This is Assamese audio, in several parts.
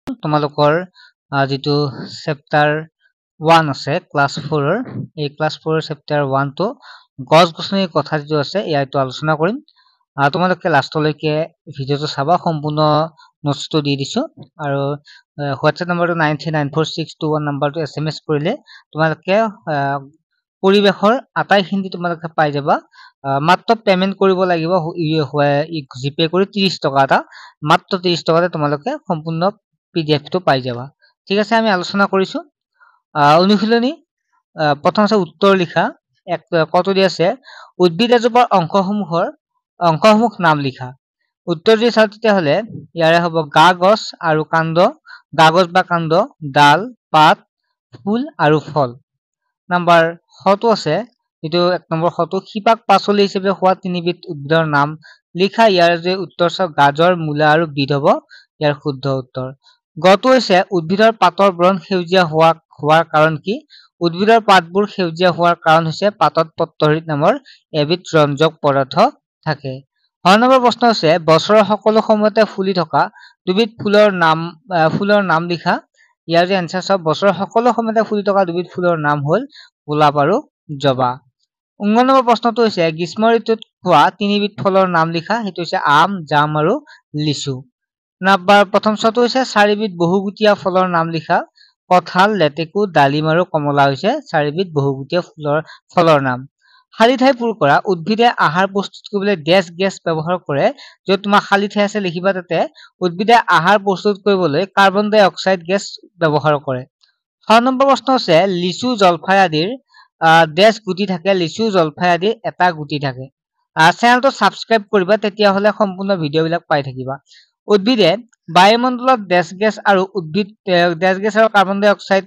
তোমালোকৰ যেটো চেপ্টাৰ 1 আছে ক্লাস 4 ৰ এই ক্লাস 4 ৰ চেপ্টাৰ 1 তো গছ গছনিৰ কথা যেটো আছে ইয়াটো আলোচনা কৰিম তোমালোকে লাষ্টলৈকে ভিডিওটো চাবা সম্পূৰ্ণ নোটছটো দি দিছো আৰু হোৱাটছএপ নম্বৰটো 939462 নম্বৰটো এসএমএস কৰিলে তোমালোকে পৰিবেশৰ আটাইখিনি তোমালোকে পাই যাবা মাত্ৰ পেমেন্ট কৰিব লাগিব জিপে কৰি 30 টকা এটা মাত্ৰ 30 টকাতে তোমালোকে সম্পূৰ্ণ পিডিএফটো পাই যাবা ঠিক আছে আমি আলোচনা কৰিছো অনুশীলনী প্ৰথম আছে উত্তৰ লিখা এক কত দি আছে উদ্ভিদ এজোপাৰ অংশসমূহ নাম লিখা উত্তৰ দি চাও তেতিয়া হলে ইয়াৰে হ'ব গা গছ আৰু কাণ্ড গাগজ বা কাণ্ড ডাল পাত ফুল আৰু ফল নাম্বাৰ হটো আছে এটো এক নম্বৰ হটো শিপাক পাচলি হিচাপে হোৱা তিনিবিধ উদ্ভিদৰ নাম লিখা ইয়াৰ যে উত্তৰ চাও গাজৰ মূলা আৰু বিট হ'ব ইয়াৰ শুদ্ধ উত্তৰ গটো হৈছে উদ্ভিদৰ পাতৰ বৰণ সেউজীয়া হোৱাৰ কাৰণ কি উদ্ভিদৰ পাতবোৰ সেউজীয়া হোৱাৰ কাৰণ হৈছে পাতত পত্ৰহিত নামৰ এবিধ ৰঞ্জক পদাৰ্থ থাকে 9 নম্বৰ প্ৰশ্ন আছে বছৰৰ সকলো সময়তে ফুলি থকা দুবিধ ফুলৰ নাম লিখা ইয়াৰ যে আনসাৰ সব বছৰৰ সকলো সময়তে ফুলি থকা দুবিধ ফুলৰ নাম হ'ল গোলাপ আৰু জবা 19 নম্বৰ প্ৰশ্নটো হৈছে গ্ৰীষ্ম ঋতুত হোৱা তিনিবিধ ফলৰ নাম লিখা হেতু হৈছে আম জাম আৰু লিচু নাম্বাৰ প্ৰথম ছটো হৈছে চাৰিবিধ বহুগুটিয়া ফলৰ নাম লিখা কঁঠাল লেটেকু ডালিম আৰু কমলা হৈছে চাৰিবিধ বহুগুটিয়া ফলৰ নাম খালি ঠাই পূৰ কৰা উদ্ভিদে আহাৰ প্ৰস্তুত কৰিবলৈ গেছ ব্যৱহাৰ কৰে যত তোমাৰ খালি ঠাই আছে লিখিবা তাতে উদ্ভিদে আহাৰ প্ৰস্তুত কৰিবলৈ কাৰ্বন ডাই অক্সাইড গেছ ব্যৱহাৰ কৰে 6 নম্বৰ প্ৰশ্ন আছে লিচু জলফাই আদিৰ ডেছ গুটি থাকে লিচু জলফাই আদিৰ এটা গুটি থাকে চেনেলটো সাবস্ক্ৰাইব কৰিবা তেতিয়া হলে সম্পূৰ্ণ ভিডিও বিলাক পাই থাকিবা উদ্ভিদে বায়ুমণ্ডলত ডেছ গেছ আৰু ডেছ গেছ আৰু কাৰ্বন ডাই অক্সাইড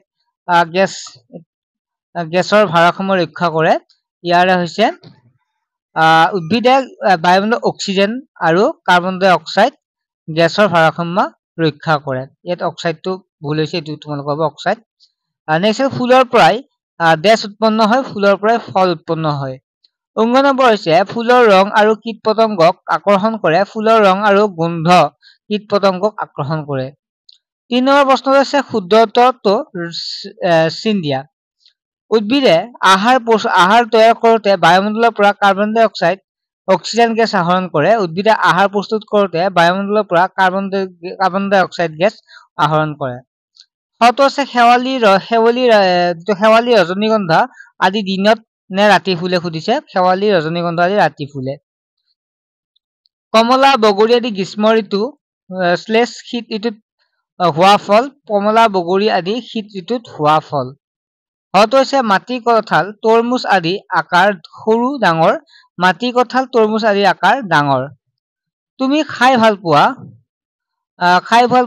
গেছৰ ভাৰসাম্য ৰক্ষা কৰে ইয়াৰে হৈছে উদ্ভিদে বায়ুমণ্ডলত অক্সিজেন আৰু কাৰ্বন ডাই অক্সাইড গেছৰ ভাৰসাম্য ৰক্ষা কৰে ইয়াত অক্সাইডটো ভুল হৈছে এটো তোমালোকৰ হ'ব অক্সাইড নেক্সট ফুলৰ পৰাই ডেছ উৎপন্ন হয় ফুলৰ পৰাই ফল উৎপন্ন হয় 19 নম্বৰ হৈছে ফুলৰ ৰং আৰু কীটপতংগক আকৰ্ষণ কৰে ফুলৰ ৰং আৰু গন্ধ কীটপতংগক আকৰ্ষণ কৰে 3 নম্বৰ প্ৰশ্ন আছে শুদ্ধত্বটো চিন দিয়া উদ্ভিদে আহাৰ তৈয়াৰ কৰোতে বায়ুমণ্ডলৰ পৰা কাৰ্বন ডাই অক্সাইড অক্সিজেন গেছ আহৰণ কৰে উদ্ভিদে আহাৰ প্ৰস্তুত কৰোতে বায়ুমণ্ডলৰ পৰা কাৰ্বন ডাই অক্সাইড গেছ আহৰণ কৰে হতো আছে শেৱালি ৰজনীগন্ধা আদি দিনত নে ৰাতি ফুলে খুদিছে শেৱালি ৰজনীগন্ধা আদি ৰাতি ফুলে কমলা বগৰী আদি গ্ৰীষ্ম ঋতু শীত ঋতুত হোৱা ফল কমলা বগৰী আদি শীত ঋতুত হোৱা ফল হতো হৈছে মাটি কঁঠাল তৰমুজ আদি আকাৰ সৰু ডাঙৰ মাটি কঁঠাল তৰমুজ আদি আকাৰ ডাঙৰ তুমি খাই ভাল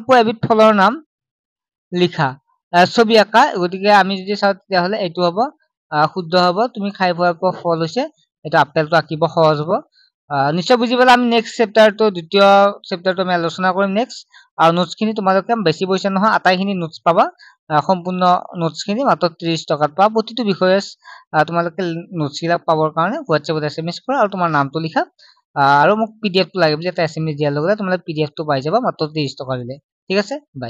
পোৱা এবিধ ফলৰ নাম লিখা ছবি আঁকা গতিকে আমি যদি চাও তেতিয়া হলে এটো হ'ব শুদ্ধ হ'ব তুমি খাই ভাল পোৱা ফল হৈছে এটা আপেলটো আঁকিব সহজ হ'ব নিশ্চয় বুজি পালা আমি নেক্সট চেপ্টাৰটো দ্বিতীয় চেপ্টাৰটো আমি আলোচনা কৰিম নেক্সট আৰু নোটছ খিনি তোমালোকে বেছি পইচা নহয় আটাইখিনি নোটছ পাবা সম্পূৰ্ণ নোটছ খিনি মাত্ৰ 30 টকাত পাবা প্ৰতিটো বিষয়ে তোমালোকে নোটছ বিলাক পাবৰ কাৰণে হোৱাটছএপত এসএমএস কৰা আৰু তোমাৰ নামটো লিখা আৰু মোক পিডিএফটো লাগে বুলি এটা এসএমএস দিয়াৰ লগে তোমালোকে পিডিএফটো পাই যাবা মাত্ৰ 30 টকা দিলে ঠিক আছে বাই